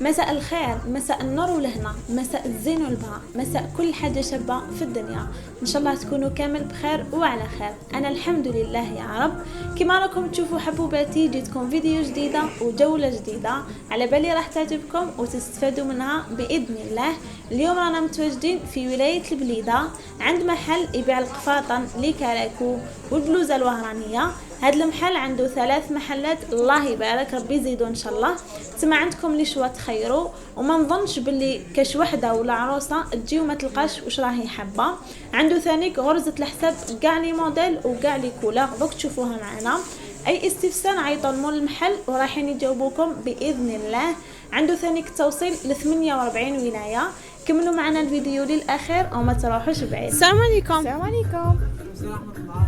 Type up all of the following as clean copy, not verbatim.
مساء الخير، مساء النور والهنا، مساء الزين والبهاء، مساء كل حاجة شابة في الدنيا. إن شاء الله تكونوا كامل بخير وعلى خير. أنا الحمد لله يا رب. كما راكم تشوفوا حبوباتي، جيتكم فيديو جديدة وجولة جديدة، على بالي راح تعجبكم وتستفادوا منها بإذن الله. اليوم رانا متواجدين في ولاية البليدة عند محل يبيع القفاطن لكالاكو والبلوزة الوهرانية. هذا المحل عنده 3 محلات، الله يبارك، ربي يزيدوا ان شاء الله. تسمع عندكم لي شوا تخيروا، وما نظنش باللي كاش وحده ولا عروسه تجي وما تلقاش واش راهي حابه. عنده ثاني غرزه الحساب كاع لي موديل وكاع لي كولور، دوك تشوفوها معنا. اي استفسار عيطوا لمول المحل ورايحين يجاوبوكم باذن الله. عنده ثاني التوصيل ل 48 ولايه. كملوا معنا الفيديو للاخير وما تروحوش بعيد. السلام عليكم. السلام عليكم.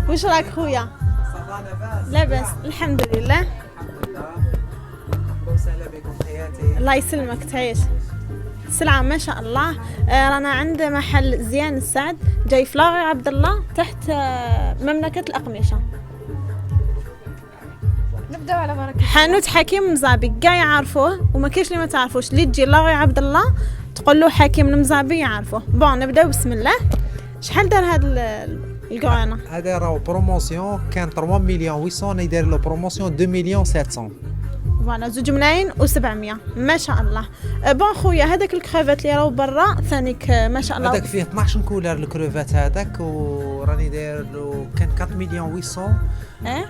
واش راك خويا؟ لاباس الحمد لله. وسهلا بكم حياتي. الله يسلمك تعيش. السلعة ما شاء الله. رانا عند محل زيان السعد جاي في لاغي عبد الله تحت مملكة الأقمشة. نبداو على بركة حانوت حكيم مزابي كاع يعرفوه، وما كاينش اللي ما تعرفوش. اللي تجي لاغي عبد الله تقول له حكيم المزابي يعرفوه. بون نبداو بسم الله. شحال دار هذا الكورانا؟ هذا راهو بروموسيون كان 3 مليون 800، انا داير له بروموسيون 2 مليون 700. فوالا 2 ملايين و700 ما شاء الله. بون خويا هذاك الكريفات اللي راهو برا ثانيك ما شاء الله. هذاك فيه 12 كولر الكروفات هذاك، وراني داير له كان 4 مليون 800،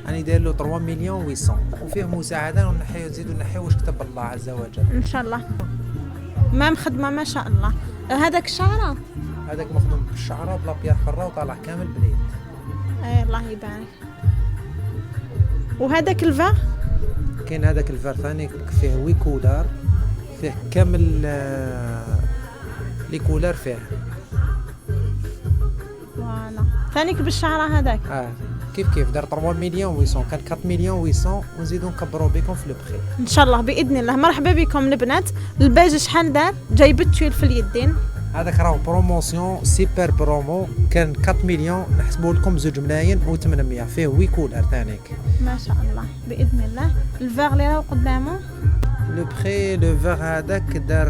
راني داير له 3 مليون 800، وفيه مساعده ونحيو نزيدو نحيو واش كتب الله عز وجل ان شاء الله. ما مخدمه ما شاء الله. هذاك الشعره هذاك مخدوم بالشعره بلا بيار حره وطالع كامل باليد. الله يبارك. وهذاك الفا كاين هذاك الفار ثاني فيه 8 كولر، فيه كامل لي كولر فيه. فوالا ثانيك بالشعره هذاك. كيف دار 3 مليون 800، كان 4 مليون 800، ونزيدو نكبروا بكم في البخي ان شاء الله باذن الله. مرحبا بكم البنات. الباج شحال دار؟ جاي بالتويل في اليدين. هذاك راهو بروموسيون سيبر برومو، كان 4 مليون نحسبوا لكم 2 ملايين و800، فيه 8 كولر ثانيك ما شاء الله باذن الله. الفاغ اللي راهو قدامه لو بخي لو فيغ هذاك دار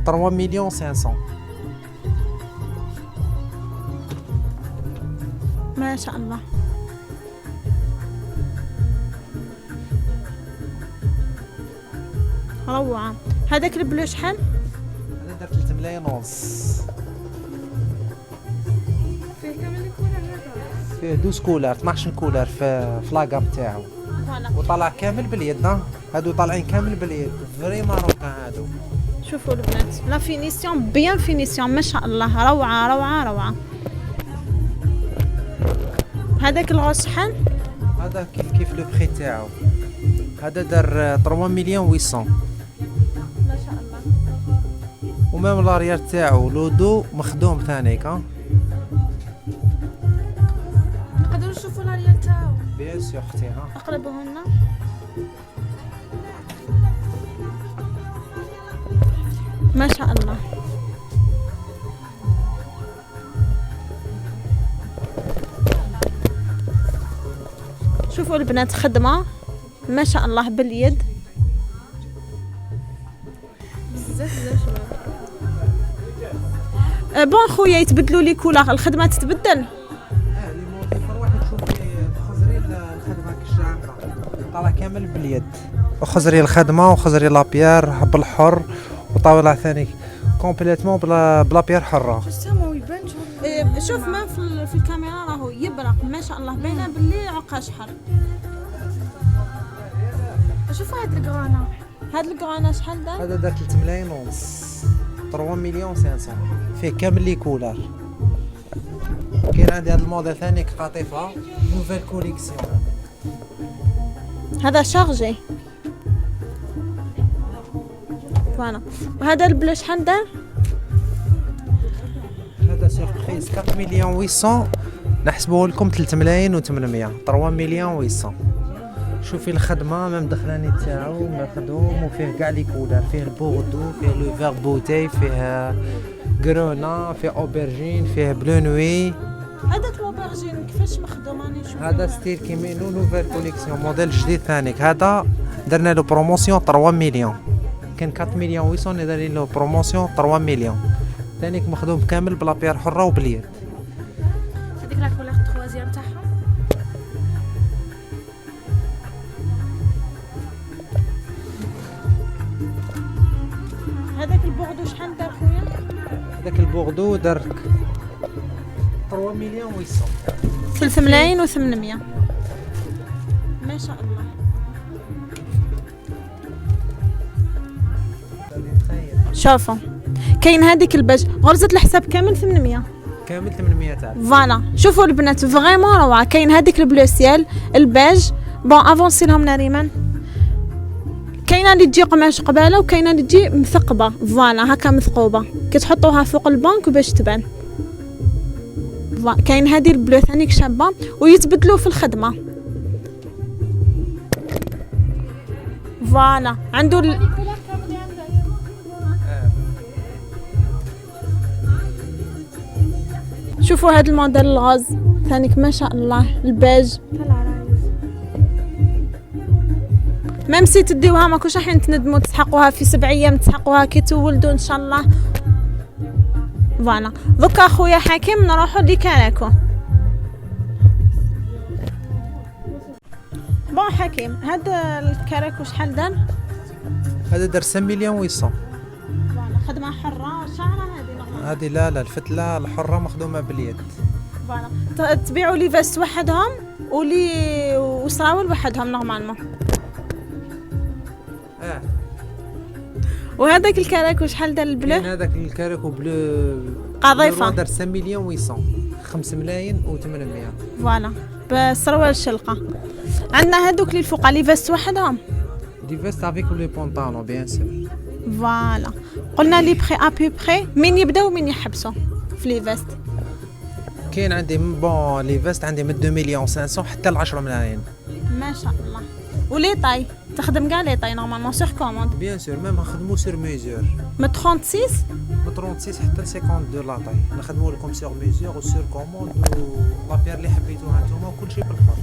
3 مليون 500. ما شاء الله. روعه. هذاك البلو شحال؟ هذا دار 3 ملايين ونص. فيه كامل الكولر هذا. فيه 12 كولر 12 كولر في لاكام تاعو، وطلع كامل باليد. هادو طالعين كامل باليد فري ماروكان هادو. شوفوا البنات لا فينيسيون بيان فينيسيون ما شاء الله. روعه روعه روعه. هذاك الغوص شحال؟ هذا كيف لو بخي تاعو. هذا دار 3 مليون 800، ما شاء الله. ومام لاريير تاعو لودو مخدوم ثانيك. نقدروا نشوفوا لاريال تاعو؟ بيان سور اختي. اقربوا لنا. ما شاء الله. شوفوا البنات خدمه ما شاء الله باليد. بزاف شباب. بون خويا يتبدلوا لي كولار، الخدمه تتبدل. لي موظف واحد تشوفي خزري الخدمه كالشعره طالع كامل باليد، وخزري الخدمه وخزري لابيير بالحر، وطاوله ثاني كومبليتمون بلا بيير حره. شوف ما في الكاميرا راهو يبرق ما شاء الله، باينه باللي عقاش حر. شوف هاد الكرانا. هاد الكرانا شحال دار؟ هذا دار 3 ملايين ونص 3 مليون 500، فيه كامل لي كولر. كاين عندي هذا الموديل ثاني قاطفه نوفيل كوليكسيون. هذا شارجي. فوالا. وهذا البلو شحال دار؟ هذا سيربريز 4 مليون 800، نحسبوه لكم 3 ملايين و800، 3 مليون 800. شوفي الخدمه مام دخلاني تاعو مخدوم، وفيه كاع لي كولر، فيه البوردو، فيه لو فيغ بوتي، فيه غرونا، فيه اوبرجين، فيه بلو نوي. هذاك لوبرجين كيفاش مخدوم؟ راني نشوف هذا ستيل كيمينو نوفيل كوليكسيون موديل جديد ثانيك. هذا درنا له بروموسيون 3 مليون. كان 4 مليون 800 دايرين له بروموسيون 3 مليون. ثانيك مخدوم كامل بلا بير حره وباليد. هذيك لا كولور التروازيام تاعها. هذاك البوردو شحال دار خويا؟ هذاك البوردو دارك 3 مليون 800. 3 ملايين و800. ما شاء الله. شوفوا كاين هذيك الباج غرزة الحساب كامل 800. كامل 800 تاع. فوالا شوفوا البنات فريمون روعه. كاين هذيك البلو سيال الباج بون افونسي لهم ناريمان. كاينه اللي تجي قماش قباله وكاينه اللي تجي مثقبه فوالا هكا مثقوبه كتحطوها فوق البنك باش تبان. كاين هذه البلو ثانيك شابه ويتبدلوا في الخدمه. فوالا عنده شوفوا هذا الموديل الغاز ثانيك ما شاء الله الباج. ميم سي تديوها ماكوش راح تندموا تسحقوها في 7 ايام تسحقوها كي تولدوا ان شاء الله. فوالا دوكا خويا حكيم نروحوا لكاراكو. بون حكيم هذا الكاراكو شحال دار؟ هذا دار 5 مليون 800. فوالا خدمه حره شعره هذه لا الفتله الحره مخدومه باليد. فوالا تبيعوا لي فاست وحدهم ولي وسراول وحدهم نورمالمون. وهذاك الكراكو شحال دار البلو؟ هذاك الكراكو بلو قضيفه دار 5 مليون 800. 5 ملايين و800. فوالا بالسروال الشلقه. عندنا هذوك اللي الفوق لي فاست وحدهم. دي فيست افيك لي بونطالون بيان سور. فوالا قلنا لي بخي ابي بخي مين يبداو ومين يحبسوا في لي فيست. كاين عندي بون لي فيست عندي من 2 مليون 500 حتى ل 10 ملايين. ما شاء الله. ولي طاي تخدم كاع لي طاي نورمالمون سور كوموند. بيان سور ميم نخدمو سور ميزور من 36 من 36 حتى ل 52 لا طاي نخدمو لكم سور ميزور وسور كوموند لا بير اللي حبيتوها نتوما وكلشي بالحر.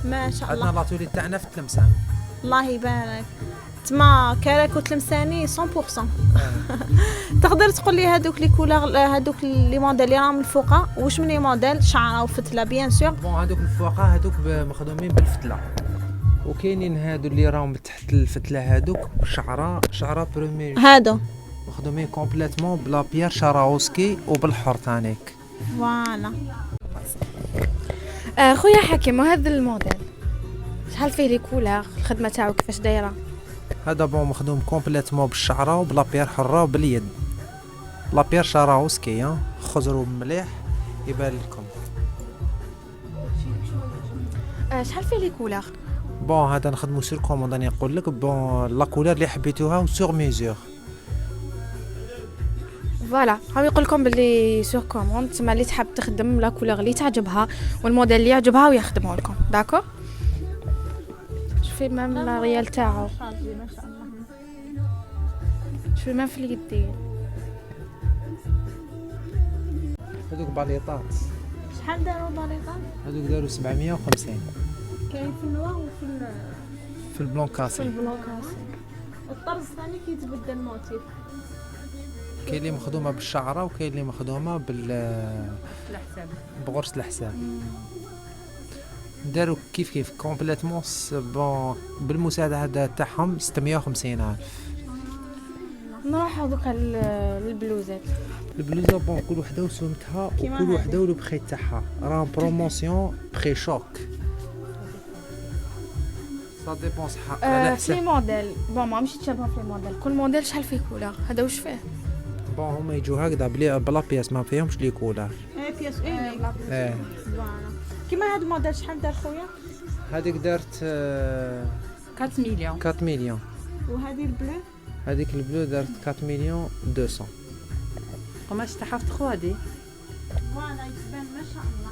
ما شاء الله. عندنا لاتولي تاعنا في تلمسان. الله يبارك. تما كراكو تلمساني 100%. تقدر تقول لي هذوك لي كولور هذوك لي موديل اللي راهم الفوقه واش من لي موديل شعره وفتله بيان سور؟ بون هذوك الفوقه هذوك مخدومين بالفتله وكاينين هادو اللي راهم تحت الفتله هذوك شعره بروميير هادو مخدومين كومبليتمون بلا بيير شاراوسكي وبالحر تانيك. فوالا خويا حكيم وهذا الموديل شحال فيه لي كولور الخدمه تاعو كيفاش دايره؟ هذا بون مخدوم كومبليتمون بالشعره وبلا بيير حره وباليد. لا بيير شاراوسكي خزروا مليح يبان لكم. شحال فيه لي كولور؟ بون هذا نخدمو سور كوموند راني نقول لك بون لا كولور اللي حبيتوها وسور ميزور. فوالا هاو يقول لكم باللي سور كوموند تما اللي تحب تخدم لا كولور اللي تعجبها والموديل اللي يعجبها ويخدمه لكم. داكور شوفي ميم لا ريال تاعو ما شاء الله. شوفي ميم في اليدين. هذوك باليطات شحال داروا باليطات؟ هذوك داروا 750. كاين في النوار وفي في البلون كاسي. البلوكاسي. الطرز ثاني كيتبدل موتيف. كاين اللي مخدومه بالشعره وكاين اللي مخدومه بغرس الحساب. داروا كيف كومبليتمون بون بالمساعده تاعهم 650,000. نروحو دوكا للبلوزات. البلوزه بون كل وحده وسمتها وكل وحده والبخي تاعها راهم بروموسيون بخي شوك. سا ديبونس على في حساب موديل بون ما مشيت شابها في الموديل كل موديل شحال فيه كولور هذا واش فيه؟ بون هما يجوا هكذا بلا بياس ما فيهمش لي كولار. بياس فوالا كيما هاد الموديل شحال دار خويا؟ هذيك دارت 4 مليون. 4 مليون. وهذه البلو؟ هذيك البلو دارت 4 مليون 200. قماش تاعها في 3 دي. فوالا يتبان ما شاء الله.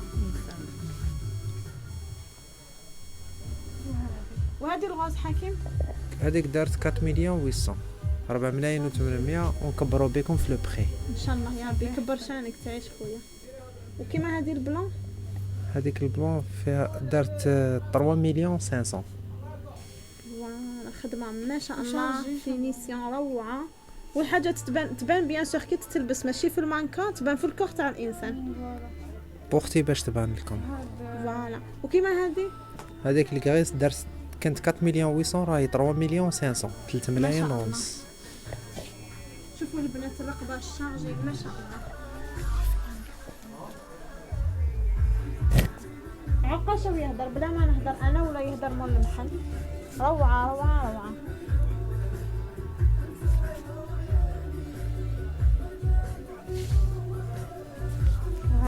وهذه الغاز حكيم؟ هذيك دارت 4 مليون 800. 4 ملايين و800 ونكبروا بكم في لو بخي ان شاء الله يا ربي يكبر شانك تعيش خويا. وكيما هذه البلون؟ هذيك البلون فيها دارت 3 مليون 500. فوالا الخدمه ما شاء الله فينيسيون روعه، والحاجه تبان بيان سور كي تتلبس ماشي في المانكا، تبان في الكور تاع الانسان. بوختي باش تبان لكم. فوالا. وكيما هذيك الكريس دارت كانت 4 مليون 800 راهي 3 مليون 500 3 ملايين ونص. شوفوا البنات الرقبه الشارجي ما شاء الله. عقاش يهدر بلا ما نهدر انا ولا يهدر مول المحل. روعه روعه روعه.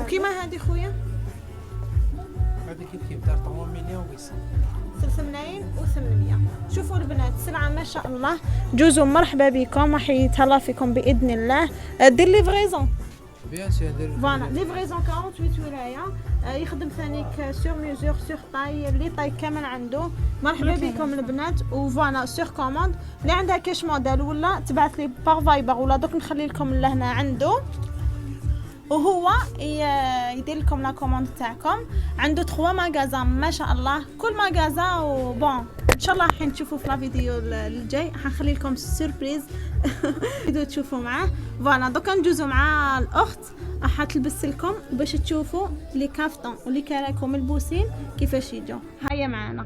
وكيما هذه خويا هذه كيف دار 3 مليون 800 3 ملايين و800. شوفوا البنات سلعه ما شاء الله. جوزوا مرحبا بكم، راح يتهلا فيكم باذن الله. دير ليفريزون بيان سور دير فوالا ليفريزون 48 ولايه. يخدم ثانيك سور ميزور سور طاي، لي طاي كامل عنده. مرحبا بكم البنات. وفوالا سور كوموند اللي عندها كاش موديل ولا تبعث لي باغ فايبر ولا دوك نخلي لكم لهنا عنده، وهو يدير لكم لا كوموند تاعكم. عنده 3 ماغازان ما شاء الله، كل ماغازان وبون ان شاء الله حين تشوفوا في لا فيديو الجاي حنخلي لكم سوربريز فيديو تشوفوا معاه. فوالا دوكا ندوزو مع الاخت راح تلبس لكم باش تشوفوا لي كافتون ولي كراكو ملبوسين كيفاش يجوا. هيا معنا.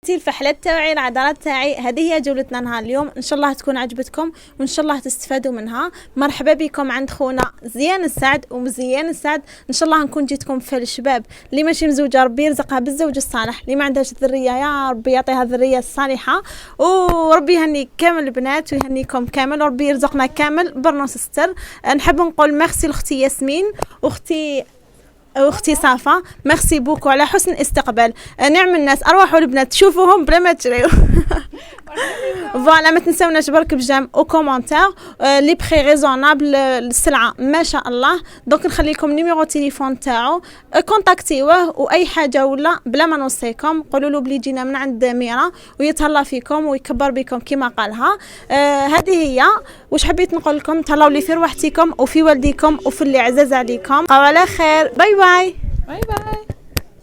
الفحلات تاعي العضلات تاعي. هذه هي جولتنا نهار اليوم، ان شاء الله تكون عجبتكم وان شاء الله تستفادوا منها. مرحبا بكم عند خونا زيان السعد ومزيان السعد. ان شاء الله نكون جيتكم في الشباب اللي ماشي مزوجه ربي يرزقها بالزوج الصالح، اللي ما عندهاش ذريه يا ربي يعطيها الذريه الصالحه، وربي يهني كامل البنات ويهنيكم كامل، وربي يرزقنا كامل برنوس ستر. نحب نقول ميرسي لاختي ياسمين واختي صافا، ميرسي بوكو على حسن الاستقبال. نعم الناس ارواحوا البنات تشوفوهم بلا ما تشريو. فوالا ما تنساوناش برك بجام او كومونتير لي بري ريزونابل السلعه ما شاء الله. دونك نخلي لكم نيميرو تليفون تاعو كونتاكتيوه، واي حاجه ولا بلا ما نوصيكم قولوا له بلي جينا من عند ميرا ويتهلا فيكم ويكبر بكم كما قالها. هذه هي واش حبيت نقول لكم. تهلاو لي في روحتكم وفي والديكم وفي اللي عزاز عليكم. بقاو على خير. باي باي. باي باي.